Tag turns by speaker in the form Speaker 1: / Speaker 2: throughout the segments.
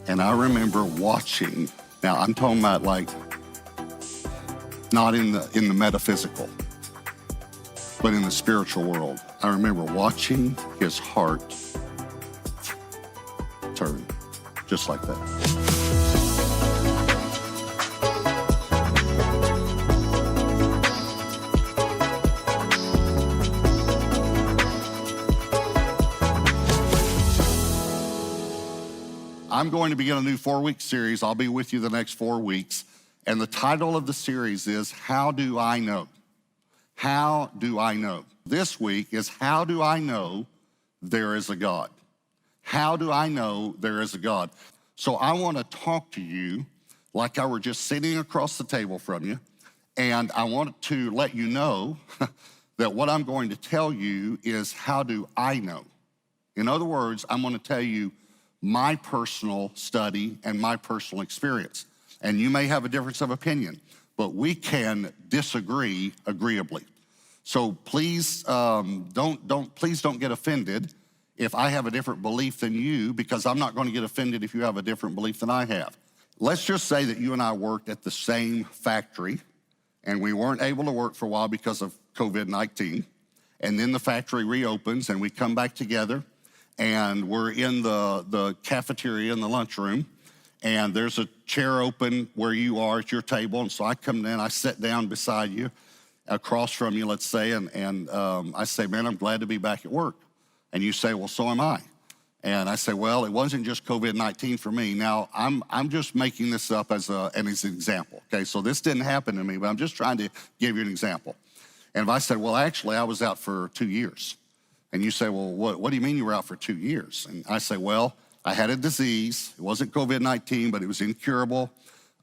Speaker 1: And I remember watching, now I'm talking about like, not in the metaphysical, but in the spiritual world. I remember watching his heart turn, just like that. I'm going to begin a new 4-week series. I'll be with you the next 4 weeks. And the title of the series is, How Do I Know? How do I know? This week is, how do I know there is a God? How do I know there is a God? So I want to talk to you like I were just sitting across the table from you. And I want to let you know that what I'm going to tell you is, how do I know? In other words, I'm going to tell you my personal study and my personal experience. And you may have a difference of opinion, but we can disagree agreeably. So please don't get offended if I have a different belief than you, because I'm not going to get offended if you have a different belief than I have. Let's just say that you and I worked at the same factory and we weren't able to work for a while because of COVID-19. And then the factory reopens and we come back together and we're in the cafeteria in the lunchroom, and there's a chair open where you are at your table. And so I come in, I sit down beside you, across from you, let's say, and I say, man, I'm glad to be back at work. And you say, well, so am I. And I say, well, it wasn't just COVID-19 for me. Now, I'm just making this up as an example, okay? So this didn't happen to me, but I'm just trying to give you an example. And if I said, well, actually, I was out for 2 years. And you say, well, what do you mean you were out for 2 years? And I say, well, I had a disease. It wasn't COVID-19, but it was incurable.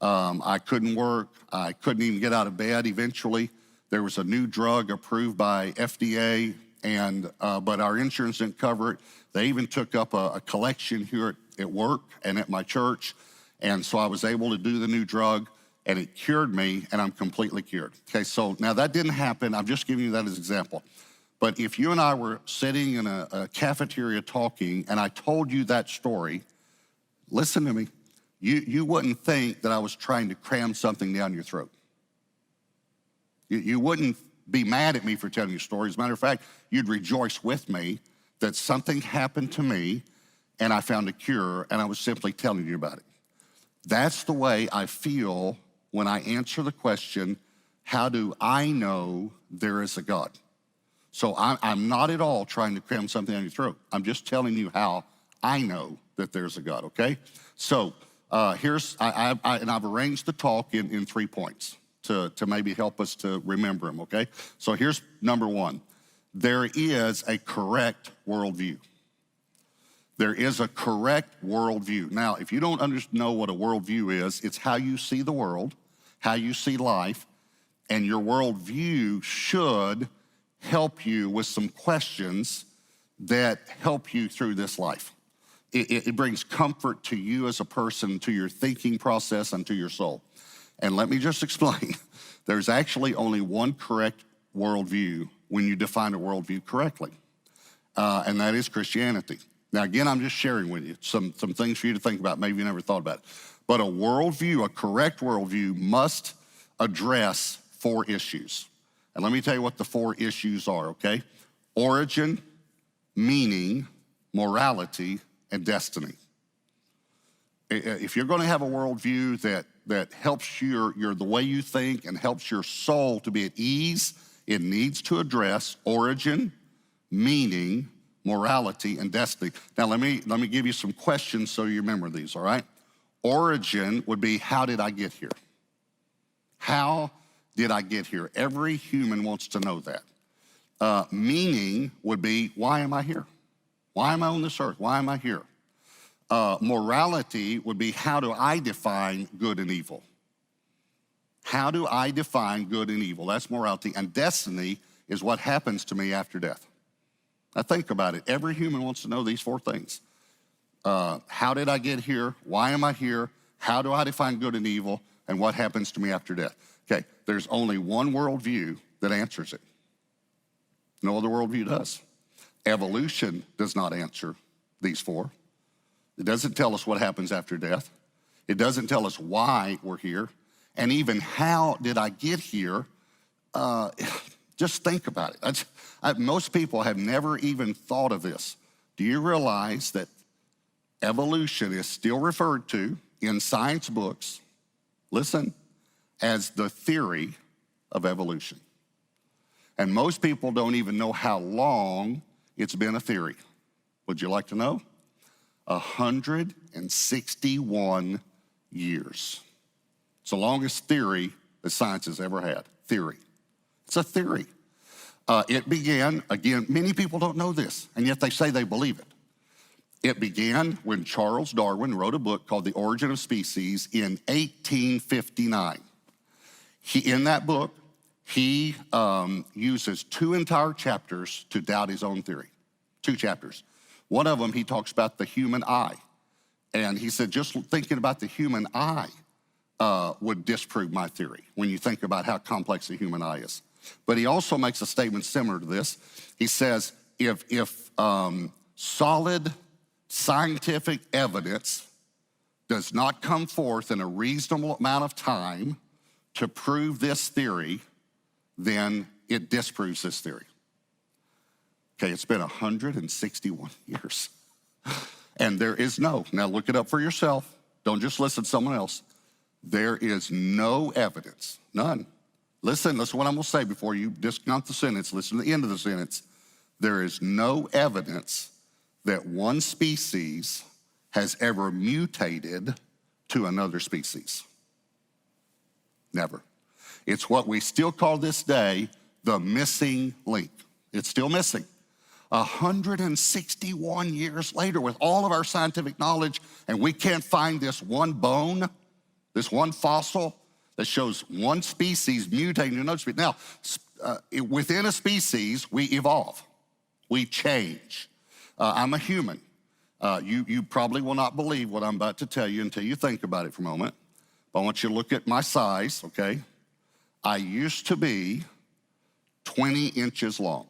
Speaker 1: I couldn't work. I couldn't even get out of bed. Eventually, there was a new drug approved by FDA, but our insurance didn't cover it. They even took up a collection here at work and at my church. And so I was able to do the new drug, and it cured me, and I'm completely cured. Okay, so now that didn't happen. I'm just giving you that as an example. But if you and I were sitting in a cafeteria talking, and I told you that story, listen to me, you wouldn't think that I was trying to cram something down your throat. You wouldn't be mad at me for telling you stories. As a matter of fact, you'd rejoice with me that something happened to me, and I found a cure, and I was simply telling you about it. That's the way I feel when I answer the question, how do I know there is a God? So I'm not at all trying to cram something down your throat. I'm just telling you how I know that there's a God, okay? So I've arranged the talk in 3 points to maybe help us to remember them, okay? So here's number 1. There is a correct worldview. There is a correct worldview. Now, if you don't know what a worldview is, it's how you see the world, how you see life, and your worldview should help you with some questions that help you through this life. It brings comfort to you as a person, to your thinking process, and to your soul. And let me just explain. There's actually only one correct worldview when you define a worldview correctly, and that is Christianity. Now, again, I'm just sharing with you some things for you to think about. Maybe you never thought about it. But a worldview, a correct worldview, must address 4 issues. And let me tell you what the 4 issues are, okay? Origin, meaning, morality, and destiny. If you're going to have a worldview that helps the way you think and helps your soul to be at ease, it needs to address origin, meaning, morality, and destiny. Now, let me give you some questions so you remember these, all right? Origin would be, how did I get here? How did I get here? Every human wants to know that. Meaning would be, why am I here? Why am I on this earth? Why am I here? Morality would be, how do I define good and evil? How do I define good and evil? That's morality. And destiny is what happens to me after death. Now think about it. Every human wants to know these 4 things. How did I get here? Why am I here? How do I define good and evil? And what happens to me after death? Okay, there's only one worldview that answers it. No other worldview does. Evolution does not answer these 4. It doesn't tell us what happens after death. It doesn't tell us why we're here. And even how did I get here? Just think about it. Most people have never even thought of this. Do you realize that evolution is still referred to in science books, listen, as the theory of evolution? And most people don't even know how long it's been a theory. Would you like to know? 161 years. It's the longest theory that science has ever had. Theory. It's a theory. It began, again, many people don't know this, and yet they say they believe it. It began when Charles Darwin wrote a book called The Origin of Species in 1859. In that book, he uses 2 entire chapters to doubt his own theory. 2 chapters. One of them, he talks about the human eye. And he said, just thinking about the human eye would disprove my theory when you think about how complex the human eye is. But he also makes a statement similar to this. He says, if solid scientific evidence does not come forth in a reasonable amount of time to prove this theory, then it disproves this theory. Okay, it's been 161 years. And there is now look it up for yourself. Don't just listen to someone else. There is no evidence, none. Listen to what I'm gonna say before you discount the sentence. Listen to the end of the sentence. There is no evidence that one species has ever mutated to another species. Never. It's what we still call this day the missing link. It's still missing. 161 years later, with all of our scientific knowledge, and we can't find this one bone, this one fossil that shows one species mutating to another species. Now, within a species, we evolve, we change. I'm a human. You probably will not believe what I'm about to tell you until you think about it for a moment. But I want you to look at my size, okay? I used to be 20 inches long.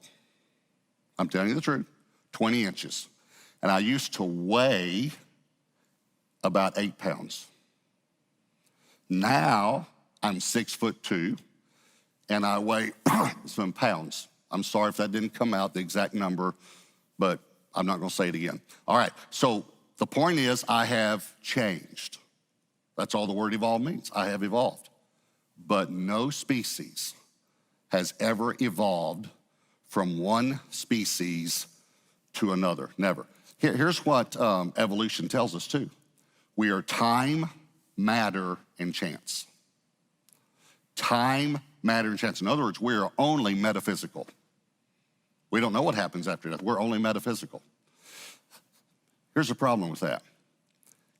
Speaker 1: I'm telling you the truth, 20 inches. And I used to weigh about 8 pounds. Now I'm 6'2", and I weigh some pounds. I'm sorry if that didn't come out, the exact number, but I'm not gonna say it again. All right, so the point is I have changed. That's all the word evolve means, I have evolved. But no species has ever evolved from one species to another, never. Here's what evolution tells us too. We are time, matter, and chance. Time, matter, and chance. In other words, we are only metaphysical. We don't know what happens after death. We're only metaphysical. Here's the problem with that.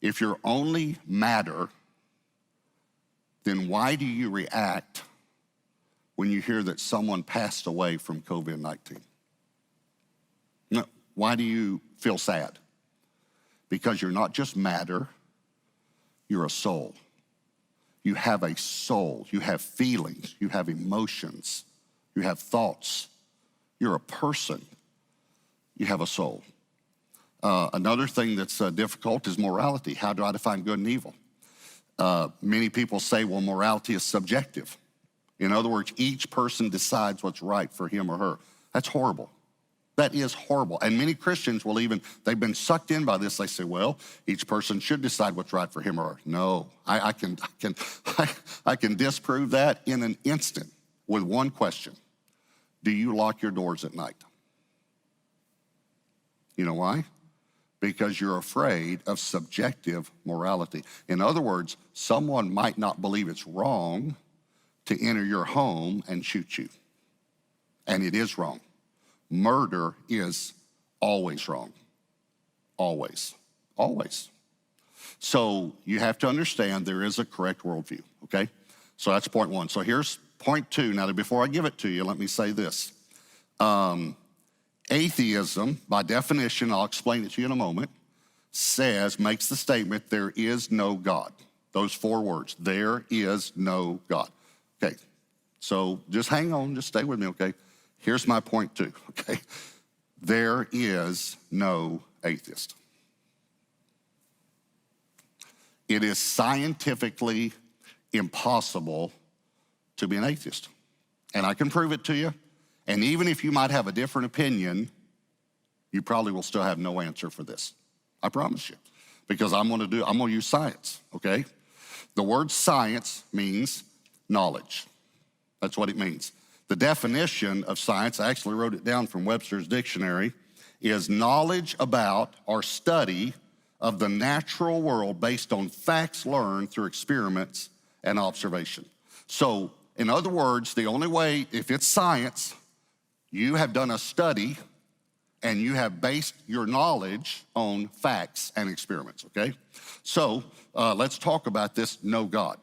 Speaker 1: If you're only matter, then why do you react when you hear that someone passed away from COVID-19? No, why do you feel sad? Because you're not just matter, you're a soul. You have a soul, you have feelings, you have emotions, you have thoughts. You're a person, you have a soul. Another thing that's difficult is morality. How do I define good and evil? Many people say, well, morality is subjective. In other words, each person decides what's right for him or her. That's horrible. That is horrible. And many Christians will they've been sucked in by this. They say, well, each person should decide what's right for him or her. No, I can disprove that in an instant with one question. Do you lock your doors at night? You know why? Because you're afraid of subjective morality. In other words, someone might not believe it's wrong to enter your home and shoot you. And it is wrong. Murder is always wrong. Always, always. So you have to understand there is a correct worldview, okay? So that's point one. So here's point two. Now, before I give it to you, let me say this. Atheism, by definition, I'll explain it to you in a moment, makes the statement, there is no God. Those 4 words, there is no God. Okay, so just hang on, just stay with me, okay? Here's my point 2, okay? There is no atheist. It is scientifically impossible to be an atheist. And I can prove it to you. And even if you might have a different opinion, you probably will still have no answer for this. I promise you. Because I'm gonna use science, okay? The word science means knowledge. That's what it means. The definition of science, I actually wrote it down from Webster's dictionary, is knowledge about or study of the natural world based on facts learned through experiments and observation. So, in other words, the only way, if it's science, you have done a study and you have based your knowledge on facts and experiments, okay? So, let's talk about this no God.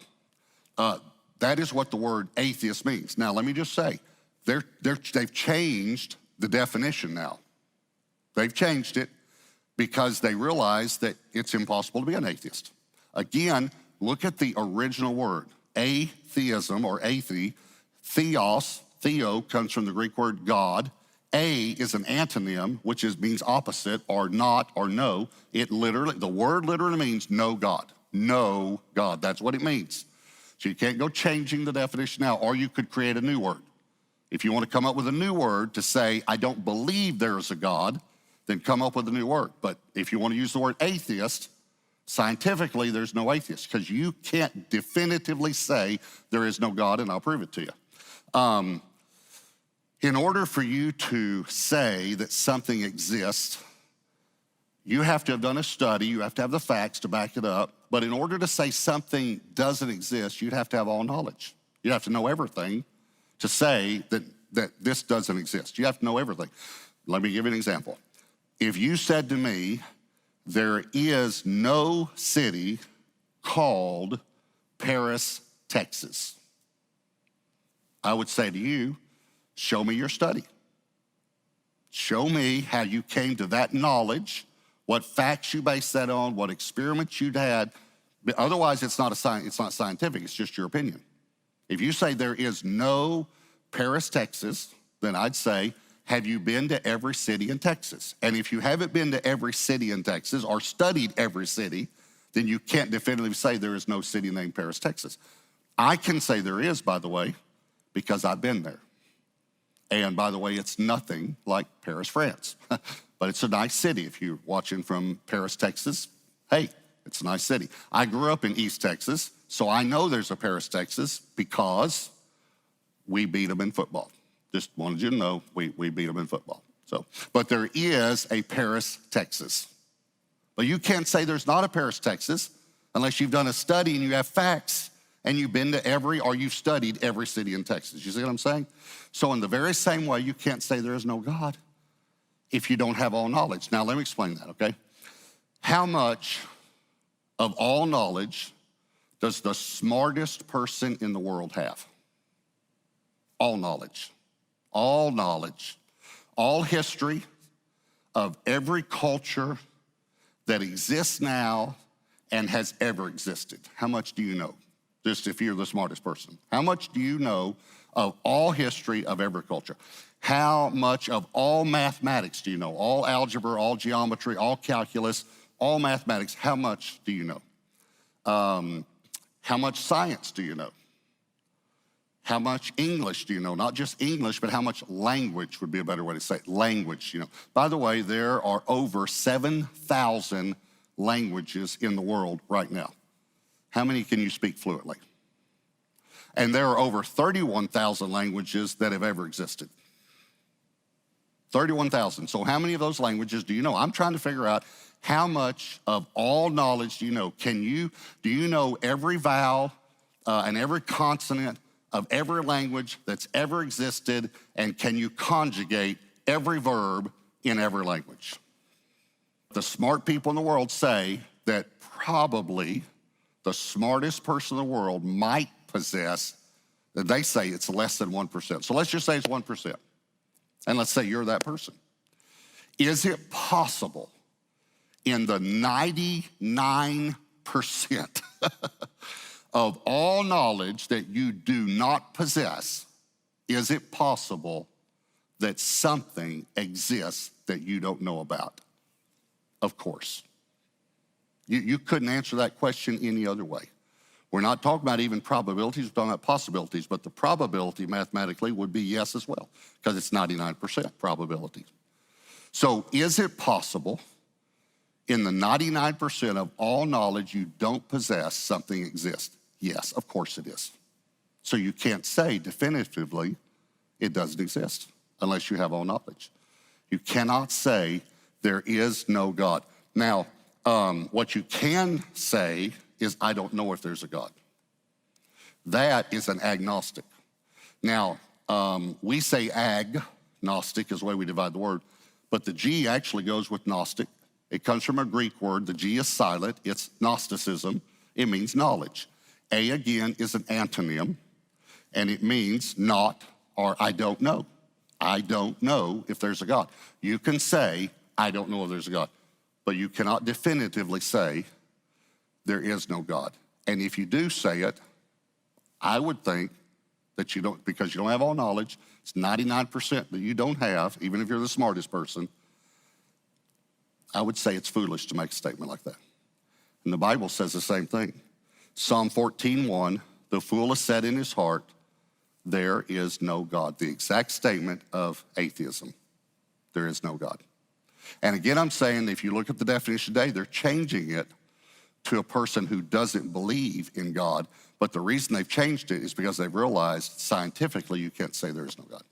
Speaker 1: That is what the word atheist means. Now, let me just say, they've changed the definition now. They've changed it because they realize that it's impossible to be an atheist. Again, look at the original word, atheism or athe. Theo comes from the Greek word God. A is an antonym, which means opposite or not or no. The word literally means no God. No God, that's what it means. So you can't go changing the definition now, or you could create a new word. If you want to come up with a new word to say, I don't believe there is a God, then come up with a new word. But if you want to use the word atheist, scientifically, there's no atheist, because you can't definitively say there is no God, and I'll prove it to you. In order for you to say that something exists, you have to have done a study, you have to have the facts to back it up, but in order to say something doesn't exist, you'd have to have all knowledge. You have to know everything to say that this doesn't exist. You have to know everything. Let me give you an example. If you said to me, there is no city called Paris, Texas, I would say to you, show me your study. Show me how you came to that knowledge, what facts you based that on, what experiments you'd had. But otherwise, it's not scientific, it's just your opinion. If you say there is no Paris, Texas, then I'd say, have you been to every city in Texas? And if you haven't been to every city in Texas or studied every city, then you can't definitively say there is no city named Paris, Texas. I can say there is, by the way, because I've been there. And by the way, it's nothing like Paris, France. But it's a nice city. If you're watching from Paris, Texas, hey, it's a nice city. I grew up in East Texas, so I know there's a Paris, Texas, because we beat them in football. Just wanted you to know we beat them in football. But there is a Paris, Texas. But you can't say there's not a Paris, Texas, unless you've done a study and you have facts and you've been to or you've studied every city in Texas. You see what I'm saying? So in the very same way, you can't say there is no God if you don't have all knowledge. Now, let me explain that, okay? How much of all knowledge does the smartest person in the world have? All knowledge. All knowledge. All history of every culture that exists now and has ever existed. How much do you know? Just if you're the smartest person. How much do you know of all history of every culture? How much of all mathematics do you know? All algebra, all geometry, all calculus, all mathematics, how much do you know? How much science do you know? How much English do you know? Not just English, but how much language would be a better way to say it. Language, you know. By the way, there are over 7,000 languages in the world right now. How many can you speak fluently? And there are over 31,000 languages that have ever existed. 31,000. So how many of those languages do you know? I'm trying to figure out how much of all knowledge do you know? Do you know every vowel and every consonant of every language that's ever existed, and can you conjugate every verb in every language? The smart people in the world say that probably the smartest person in the world might possess, they say it's less than 1%. So let's just say it's 1%. And let's say you're that person. Is it possible in the 99% of all knowledge that you do not possess, is it possible that something exists that you don't know about? Of course. You couldn't answer that question any other way. We're not talking about even probabilities, we're talking about possibilities, but the probability mathematically would be yes as well, because it's 99% probability. So is it possible in the 99% of all knowledge you don't possess, something exists? Yes, of course it is. So you can't say definitively it doesn't exist unless you have all knowledge. You cannot say there is no God. Now, what you can say is, I don't know if there's a God. That is an agnostic. Now, we say agnostic is the way we divide the word, but the G actually goes with Gnostic. It comes from a Greek word. The G is silent. It's Gnosticism. It means knowledge. A, again, is an antonym, and it means not or I don't know. I don't know if there's a God. You can say, I don't know if there's a God, but you cannot definitively say there is no God. And if you do say it, I would think that you don't, because you don't have all knowledge, it's 99% that you don't have, even if you're the smartest person, I would say it's foolish to make a statement like that. And the Bible says the same thing. Psalm 14:1, the fool has said in his heart, there is no God. The exact statement of atheism. There is no God. And again, I'm saying if you look at the definition today, they're changing it to a person who doesn't believe in God. But the reason they've changed it is because they've realized scientifically you can't say there is no God.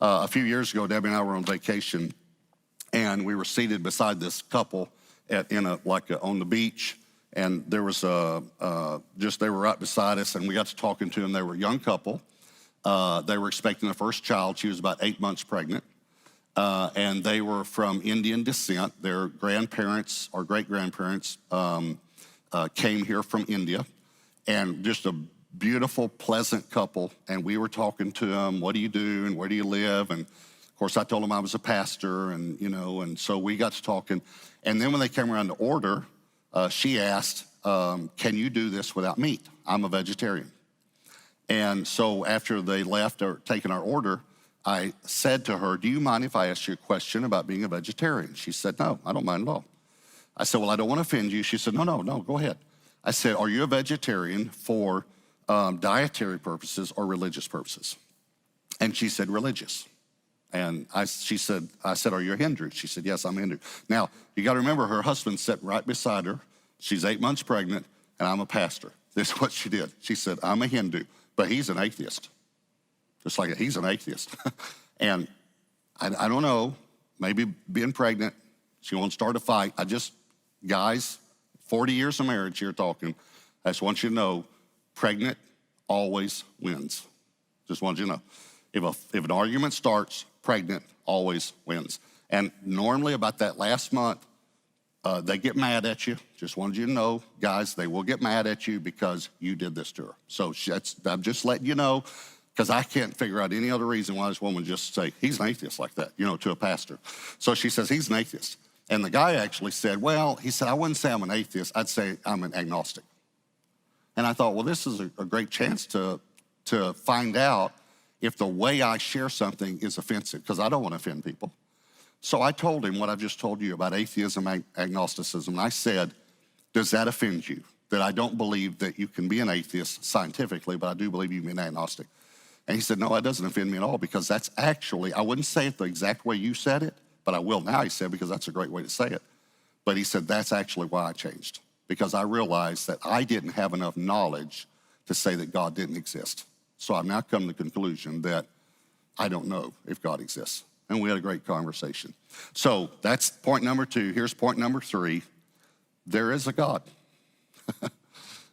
Speaker 1: A few years ago, Debbie and I were on vacation, and we were seated beside this couple on the beach. And there was they were right beside us, and we got to talking to them. They were a young couple. They were expecting their first child. She was about 8 months pregnant. And they were from Indian descent. Their grandparents or great-grandparents came here from India. And just a beautiful, pleasant couple. And we were talking to them, what do you do and where do you live? And of course, I told them I was a pastor, and so we got to talking. And then when they came around to order, she asked, can you do this without meat? I'm a vegetarian. And so after they left or taking our order, I said to her, do you mind if I ask you a question about being a vegetarian? She said, no, I don't mind at all. I said, well, I don't want to offend you. She said, no, go ahead. I said, are you a vegetarian for dietary purposes or religious purposes? And she said, religious. And I said, are you a Hindu? She said, yes, I'm a Hindu. Now, you got to remember, her husband sat right beside her. She's 8 months pregnant, and I'm a pastor. This is what she did. She said, I'm a Hindu, but he's an atheist. Just like he's an atheist. And I don't know, maybe being pregnant, she won't start a fight. Guys, 40 years of marriage here talking, I just want you to know, pregnant always wins. Just want you to know. If an argument starts, pregnant always wins. And normally about that last month, they get mad at you. Just wanted you to know, guys, they will get mad at you because you did this to her. So I'm just letting you know, because I can't figure out any other reason why this woman just say, he's an atheist like that, to a pastor. So she says, he's an atheist. And the guy actually said, he said, I wouldn't say I'm an atheist. I'd say I'm an agnostic. And I thought, well, this is a great chance to find out if the way I share something is offensive, because I don't want to offend people. So I told him what I've just told you about atheism, agnosticism. And I said, does that offend you? That I don't believe that you can be an atheist scientifically, but I do believe you can be an agnostic. And he said, no, it doesn't offend me at all, because that's actually, I wouldn't say it the exact way you said it, but I will now, he said, because that's a great way to say it. But he said, that's actually why I changed, because I realized that I didn't have enough knowledge to say that God didn't exist. So I've now come to the conclusion that I don't know if God exists. And we had a great conversation. So that's point number 2. Here's point number 3. There is a God.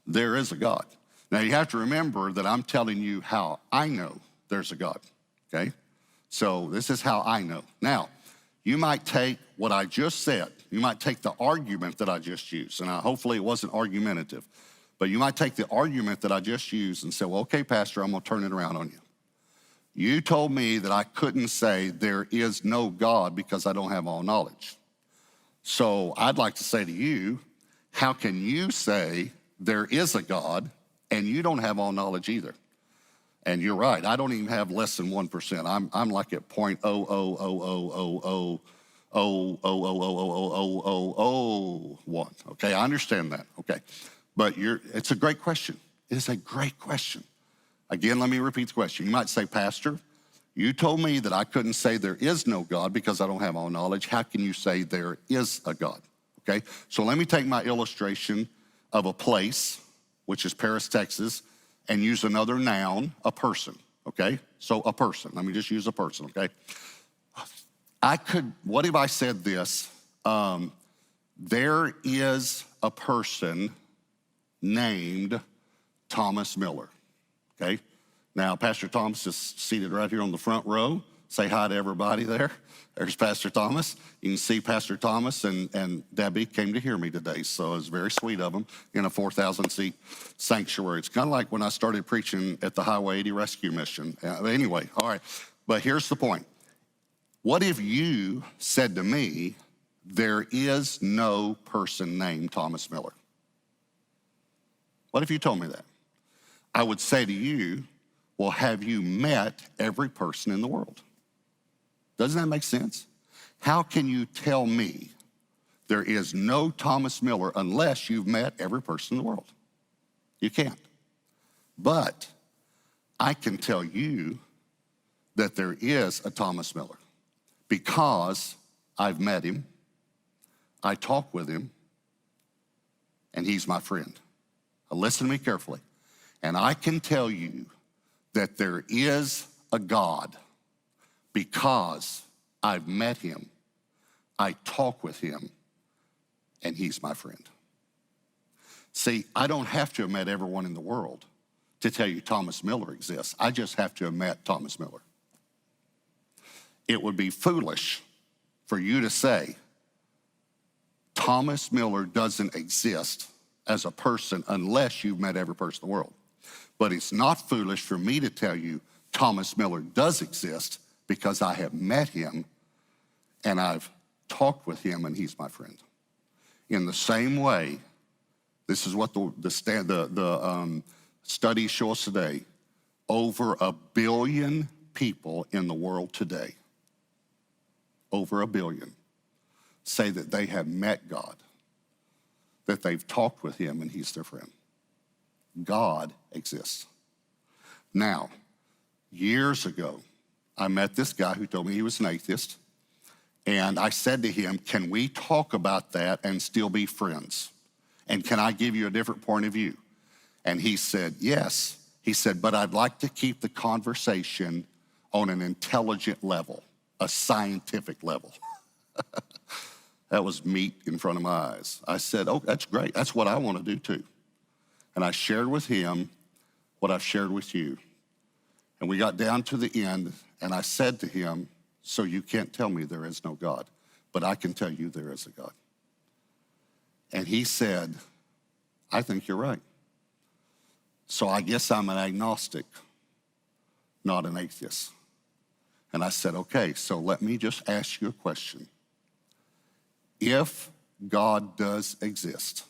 Speaker 1: There is a God. Now you have to remember that I'm telling you how I know there's a God, okay? So this is how I know. Now, you might take what I just said. You might take the argument that I just used, and hopefully it wasn't argumentative, but you might take the argument that I just used and say, well, okay, Pastor, I'm gonna turn it around on you. You told me that I couldn't say there is no God because I don't have all knowledge. So I'd like to say to you, how can you say there is a God and you don't have all knowledge either? And you're right, I don't even have less than 1%. I'm like at 0.000000 one. Okay, I understand that. Okay, but it's a great question. It is a great question. Again, let me repeat the question. You might say, Pastor, you told me that I couldn't say there is no God because I don't have all knowledge. How can you say there is a God? Okay, so let me take my illustration of a place, which is Paris, Texas, and use another noun, a person. Okay, so a person. Let me just use a person, okay? What if I said this? There is a person named Thomas Miller, okay? Now, Pastor Thomas is seated right here on the front row. Say hi to everybody there. There's Pastor Thomas. You can see Pastor Thomas and Debbie came to hear me today, so it's very sweet of them in a 4,000-seat sanctuary. It's kind of like when I started preaching at the Highway 80 Rescue Mission. Anyway, all right, but here's the point. What if you said to me, there is no person named Thomas Miller? What if you told me that? I would say to you, well, have you met every person in the world? Doesn't that make sense? How can you tell me there is no Thomas Miller unless you've met every person in the world? You can't. But I can tell you that there is a Thomas Miller because I've met him, I talk with him, and he's my friend. Now listen to me carefully. And I can tell you that there is a God because I've met him, I talk with him, and he's my friend. See, I don't have to have met everyone in the world to tell you Thomas Miller exists. I just have to have met Thomas Miller. It would be foolish for you to say Thomas Miller doesn't exist as a person unless you've met every person in the world. But it's not foolish for me to tell you Thomas Miller does exist because I have met him and I've talked with him and he's my friend. In the same way, this is what the studies show us today. Over 1 billion people in the world today, over 1 billion, say that they have met God, that they've talked with him and he's their friend. God exists. Now, years ago, I met this guy who told me he was an atheist, and I said to him, can we talk about that and still be friends? And can I give you a different point of view? And he said, yes. He said, but I'd like to keep the conversation on an intelligent level, a scientific level. That was meat in front of my eyes. I said, oh, that's great. That's what I want to do too. And I shared with him what I've shared with you. And we got down to the end, and I said to him, so you can't tell me there is no God, but I can tell you there is a God. And he said, I think you're right. So I guess I'm an agnostic, not an atheist. And I said, okay, so let me just ask you a question. If God does exist,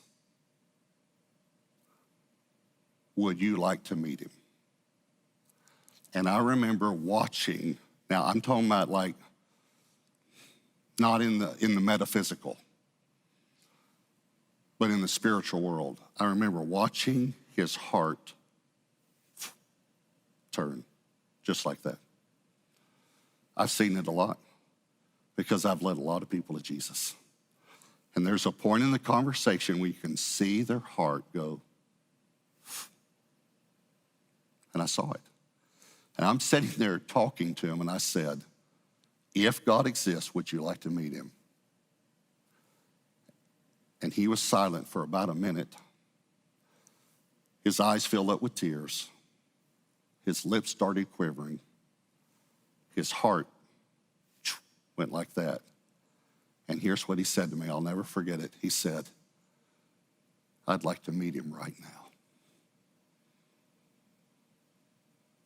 Speaker 1: would you like to meet him? And I remember watching, now I'm talking about like, not in the metaphysical, but in the spiritual world. I remember watching his heart turn just like that. I've seen it a lot because I've led a lot of people to Jesus. And there's a point in the conversation where you can see their heart go, and I saw it. And I'm sitting there talking to him, and I said, if God exists, would you like to meet him? And he was silent for about a minute. His eyes filled up with tears. His lips started quivering. His heart went like that. And here's what he said to me. I'll never forget it. He said, I'd like to meet him right now.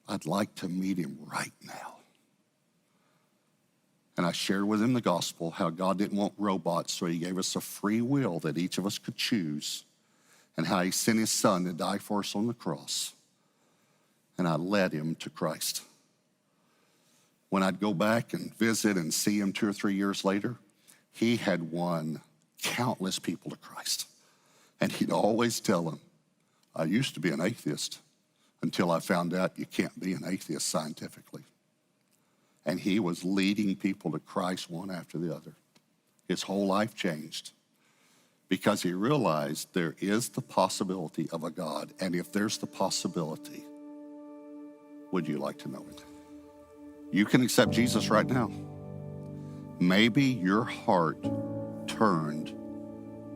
Speaker 1: I'd like to meet him right now. And I shared with him the gospel, how God didn't want robots, so he gave us a free will that each of us could choose, and how he sent his son to die for us on the cross. And I led him to Christ. When I'd go back and visit and see him 2 or 3 years later, he had won countless people to Christ. And he'd always tell them, I used to be an atheist until I found out you can't be an atheist scientifically. And he was leading people to Christ one after the other. His whole life changed because he realized there is the possibility of a God. And if there's the possibility, would you like to know it? You can accept Jesus right now. Maybe your heart turned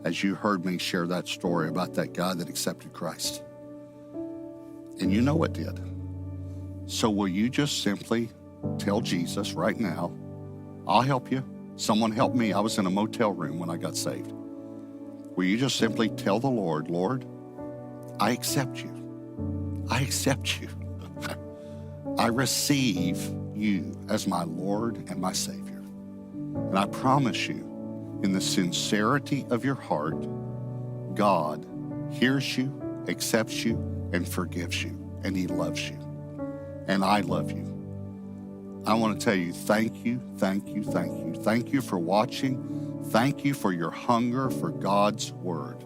Speaker 1: as you heard me share that story about that guy that accepted Christ. And you know it did. So will you just simply tell Jesus right now, I'll help you. Someone helped me. I was in a motel room when I got saved. Will you just simply tell the Lord, Lord, I accept you. I accept you. I receive you as my Lord and my Savior. And I promise you, in the sincerity of your heart, God hears you, accepts you, and forgives you. And he loves you. And I love you. I want to tell you, thank you, thank you, thank you. Thank you for watching. Thank you for your hunger for God's word.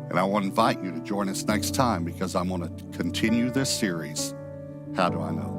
Speaker 1: And I want to invite you to join us next time because I want to continue this series, How Do I Know?